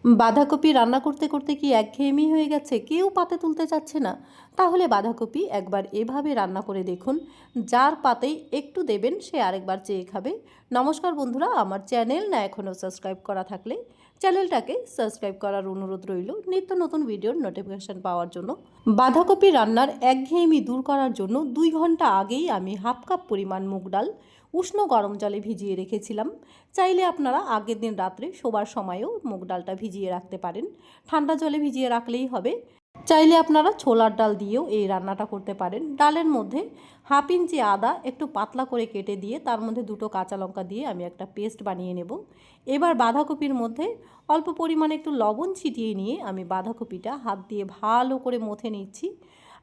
বাঁধাকপি রান্না করতে করতে কি একঘেয়েমি হয়ে গেছে, কেউ পাতে তুলতে চাচ্ছে না? তাহলে বাঁধাকপি একবার এভাবে রান্না করে দেখুন। যার পাতেই একটু দেবেন সে আরেকবার চেয়ে খাবে। নমস্কার বন্ধুরা, আমার চ্যানেল না এখনও সাবস্ক্রাইব করা থাকলে চ্যানেলটাকে সাবস্ক্রাইব করার অনুরোধ রইল নিত্য নতুন ভিডিওর নোটিফিকেশান পাওয়ার জন্য। বাঁধাকপি রান্নার একঘেয়েমি দূর করার জন্য 2 ঘন্টা আগেই আমি হাফ কাপ পরিমাণ মুগ ডাল উষ্ণ গরম জলে ভিজিয়ে রেখেছিলাম। চাইলে আপনারা আগের দিন রাত্রে শোবার সময়ও মুগ ডালটা ভিজিয়ে রাখতে পারেন, ঠান্ডা জলে ভিজিয়ে রাখলেই হবে। চাইলে আপনারা ছোলার ডাল দিয়েও এই রান্নাটা করতে পারেন। ডালের মধ্যে হাফ ইঞ্চি আদা একটু পাতলা করে কেটে দিয়ে তার মধ্যে 2টো কাঁচা লঙ্কা দিয়ে আমি একটা পেস্ট বানিয়ে নেব। এবার বাঁধাকপির মধ্যে অল্প পরিমাণে একটু লবণ ছিটিয়ে নিয়ে আমি বাঁধাকপিটা হাত দিয়ে ভালো করে মথে নিচ্ছি।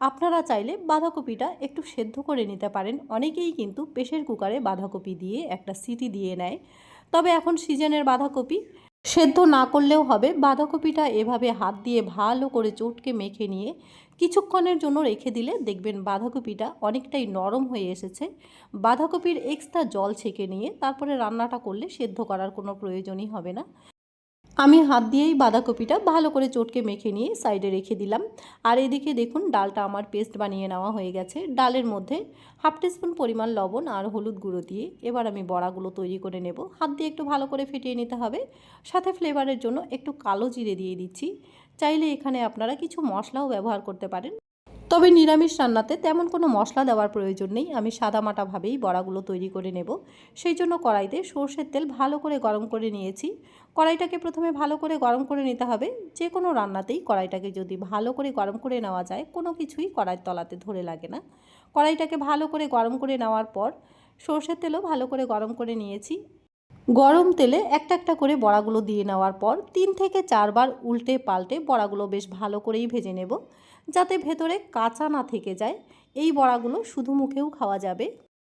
আপনারা চাইলে বাঁধাকপিটা একটু সেদ্ধ করে নিতে পারেন। অনেকেই কিন্তু প্রেসার কুকারে বাঁধাকপি দিয়ে একটা সিটি দিয়ে নেয়, তবে এখন সিজনের বাঁধাকপি সেদ্ধ না করলেও হবে। বাঁধাকপিটা এভাবে হাত দিয়ে ভালো করে চটকে মেখে নিয়ে কিছুক্ষণের জন্য রেখে দিলে দেখবেন বাঁধাকপিটা অনেকটাই নরম হয়ে এসেছে। বাঁধাকপির এক্সট্রা জল ছেঁকে নিয়ে তারপরে রান্নাটা করলে সেদ্ধ করার কোনো প্রয়োজনই হবে না। আমি হাত দিয়েই বাঁধাকপিটা ভালো করে চটকে মেখে নিয়ে সাইডে রেখে দিলাম। আর এদিকে দেখুন ডালটা আমার পেস্ট বানিয়ে নেওয়া হয়ে গেছে। ডালের মধ্যে হাফ টিস্পুন পরিমাণ লবণ আর হলুদ গুঁড়ো দিয়ে এবার আমি বড়াগুলো তৈরি করে নেব। হাত দিয়ে একটু ভালো করে ফেটিয়ে নিতে হবে। সাথে ফ্লেভারের জন্য একটু কালো জিরে দিয়ে দিচ্ছি। চাইলে এখানে আপনারা কিছু মশলাও ব্যবহার করতে পারেন, তবে নিরামিষ রান্নাতে তেমন কোনো মশলা দেওয়ার প্রয়োজন নেই। আমি সাদামাটাভাবেই বড়াগুলো তৈরি করে নেব। সেই জন্য কড়াইতে সর্ষের তেল ভালো করে গরম করে নিয়েছি। কড়াইটাকে প্রথমে ভালো করে গরম করে নিতে হবে। যে কোনো রান্নাতেই কড়াইটাকে যদি ভালো করে গরম করে নেওয়া যায় কোনো কিছুই কড়াইয়ের তলাতে ধরে লাগে না। কড়াইটাকে ভালো করে গরম করে নেওয়ার পর সর্ষের তেলও ভালো করে গরম করে নিয়েছি। গরম তেলে একটা একটা করে বড়াগুলো দিয়ে নেওয়ার পর 3 থেকে 4 বার উল্টে পাল্টে বড়াগুলো বেশ ভালো করেই ভেজে নেব, যাতে ভেতরে কাঁচা না থেকে যায়। এই বড়াগুলো শুধু মুখেও খাওয়া যাবে।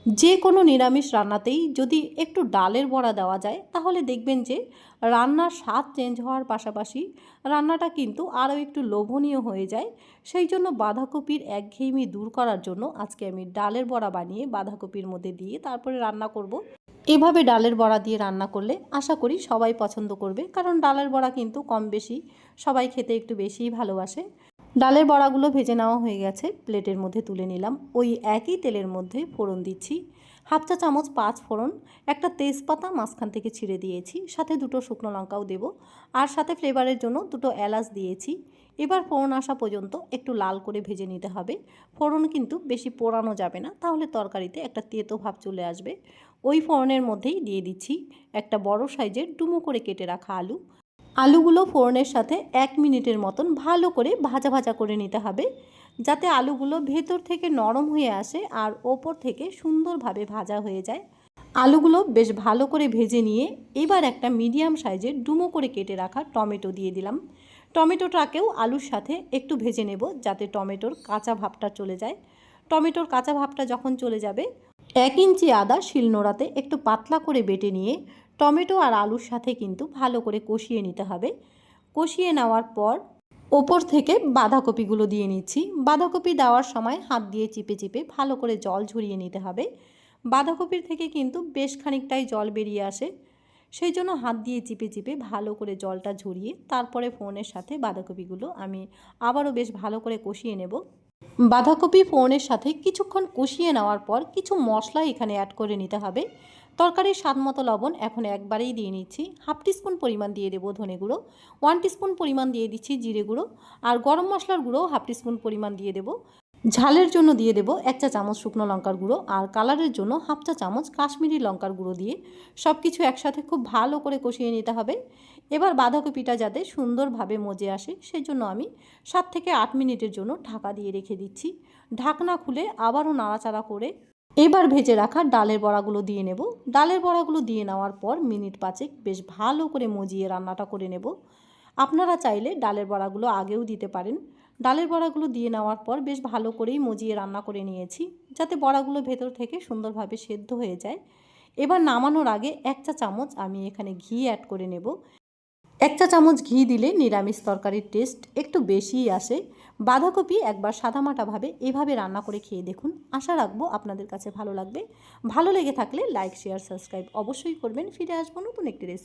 যে কোনো নিরামিষ রান্নাতেই যদি একটু ডালের বড়া দেওয়া যায় তাহলে দেখবেন যে রান্নার স্বাদ চেঞ্জ হওয়ার পাশাপাশি রান্নাটা কিন্তু আরও একটু লোভনীয় হয়ে যায়। সেই জন্য বাঁধাকপির একঘেয়েমি দূর করার জন্য আজকে আমি ডালের বড়া বানিয়ে বাঁধাকপির মধ্যে দিয়ে তারপরে রান্না করব। এভাবে ডালের বড়া দিয়ে রান্না করলে আশা করি সবাই পছন্দ করবে, কারণ ডালের বড়া কিন্তু কম বেশি সবাই খেতে একটু বেশিই ভালোবাসে। ডালের বড়াগুলো ভেজে নেওয়া হয়ে গেছে, প্লেটের মধ্যে তুলে নিলাম। ওই একই তেলের মধ্যে ফোড়ন দিচ্ছি। হাফ চা চামচ 5 ফোড়ন, একটা তেজপাতা মাঝখান থেকে ছিঁড়ে দিয়েছি, সাথে 2টো শুকনো লঙ্কাও দেব, আর সাথে ফ্লেভারের জন্য 2টো এলাচ দিয়েছি। এবার ফোড়ন আসা পর্যন্ত একটু লাল করে ভেজে নিতে হবে। ফোড়ন কিন্তু বেশি পোড়ানো যাবে না, তাহলে তরকারিতে একটা তেতো ভাব চলে আসবে। ওই ফোড়নের মধ্যেই দিয়ে দিচ্ছি একটা বড় সাইজের ডুমো করে কেটে রাখা আলু। আলুগুলো ফোড়নের সাথে 1 মিনিটের মতন ভালো করে ভাজা ভাজা করে নিতে হবে, যাতে আলুগুলো ভেতর থেকে নরম হয়ে আসে আর ওপর থেকে সুন্দরভাবে ভাজা হয়ে যায়। আলুগুলো বেশ ভালো করে ভেজে নিয়ে এবার একটা মিডিয়াম সাইজের ডুমো করে কেটে রাখা টমেটো দিয়ে দিলাম। টমেটোটাকেও আলুর সাথে একটু ভেজে নেব, যাতে টমেটোর কাঁচা ভাবটা চলে যায়। টমেটোর কাঁচা ভাবটা যখন চলে যাবে 1 ইঞ্চি আদা শিলনোড়াতে একটু পাতলা করে বেটে নিয়ে টমেটো আর আলুর সাথে কিন্তু ভালো করে কষিয়ে নিতে হবে। কষিয়ে নেওয়ার পর ওপর থেকে বাঁধাকপিগুলো দিয়ে নিচ্ছি। বাঁধাকপি দেওয়ার সময় হাত দিয়ে চিপে চিপে ভালো করে জল ঝরিয়ে নিতে হবে। বাঁধাকপির থেকে কিন্তু বেশ খানিকটাই জল বেরিয়ে আসে, সেই জন্য হাত দিয়ে চিপে চিপে ভালো করে জলটা ঝরিয়ে তারপরে ফোড়নের সাথে বাঁধাকপিগুলো আমি আবারও বেশ ভালো করে কষিয়ে নেব। বাঁধাকপি ফোড়নের সাথে কিছুক্ষণ কষিয়ে নেওয়ার পর কিছু মশলা এখানে অ্যাড করে নিতে হবে। তরকারির স্বাদ মতো লবণ এখন একবারেই দিয়ে নিচ্ছি। হাফ টিস্পুন পরিমাণ দিয়ে দেবো ধনে গুঁড়ো, 1 টিস্পুন পরিমাণ দিয়ে দিচ্ছি জিরে গুঁড়ো, আর গরম মশলার গুঁড়ো হাফ টিস্পুন পরিমাণ দিয়ে দেবো। ঝালের জন্য দিয়ে দেবো 1 চা চামচ শুকনো লঙ্কার গুঁড়ো, আর কালারের জন্য হাফ চা চামচ কাশ্মীরি লঙ্কার গুঁড়ো দিয়ে সব কিছু একসাথে খুব ভালো করে কষিয়ে নিতে হবে। এবার বাঁধাকপিটা যাতে সুন্দরভাবে মজে আসে সেই জন্য আমি 7 থেকে 8 মিনিটের জন্য ঢাকা দিয়ে রেখে দিচ্ছি। ঢাকনা খুলে আবারও নাড়াচাড়া করে এবার ভেজে রাখা ডালের বড়াগুলো দিয়ে নেব। ডালের বড়াগুলো দিয়ে নেওয়ার পর মিনিট 5 বেশ ভালো করে মজিয়ে রান্নাটা করে নেব। আপনারা চাইলে ডালের বড়াগুলো আগেও দিতে পারেন। ডালের বড়াগুলো দিয়ে নেওয়ার পর বেশ ভালো করেই মজিয়ে রান্না করে নিয়েছি, যাতে বড়াগুলো ভেতর থেকে সুন্দরভাবে সেদ্ধ হয়ে যায়। এবার নামানোর আগে 1 চা চামচ আমি এখানে ঘি অ্যাড করে নেব। 1 চা চামচ ঘি দিলে নিরামিষ তরকারির টেস্ট একটু বেশিই আসে। বাঁধাকপি একবার সাদামাটাভাবে এভাবে রান্না করে খেয়ে দেখুন, আশা রাখবো আপনাদের কাছে ভালো লাগবে। ভালো লেগে থাকলে লাইক শেয়ার সাবস্ক্রাইব অবশ্যই করবেন। ফিরে আসবো নতুন একটি রেসিপি।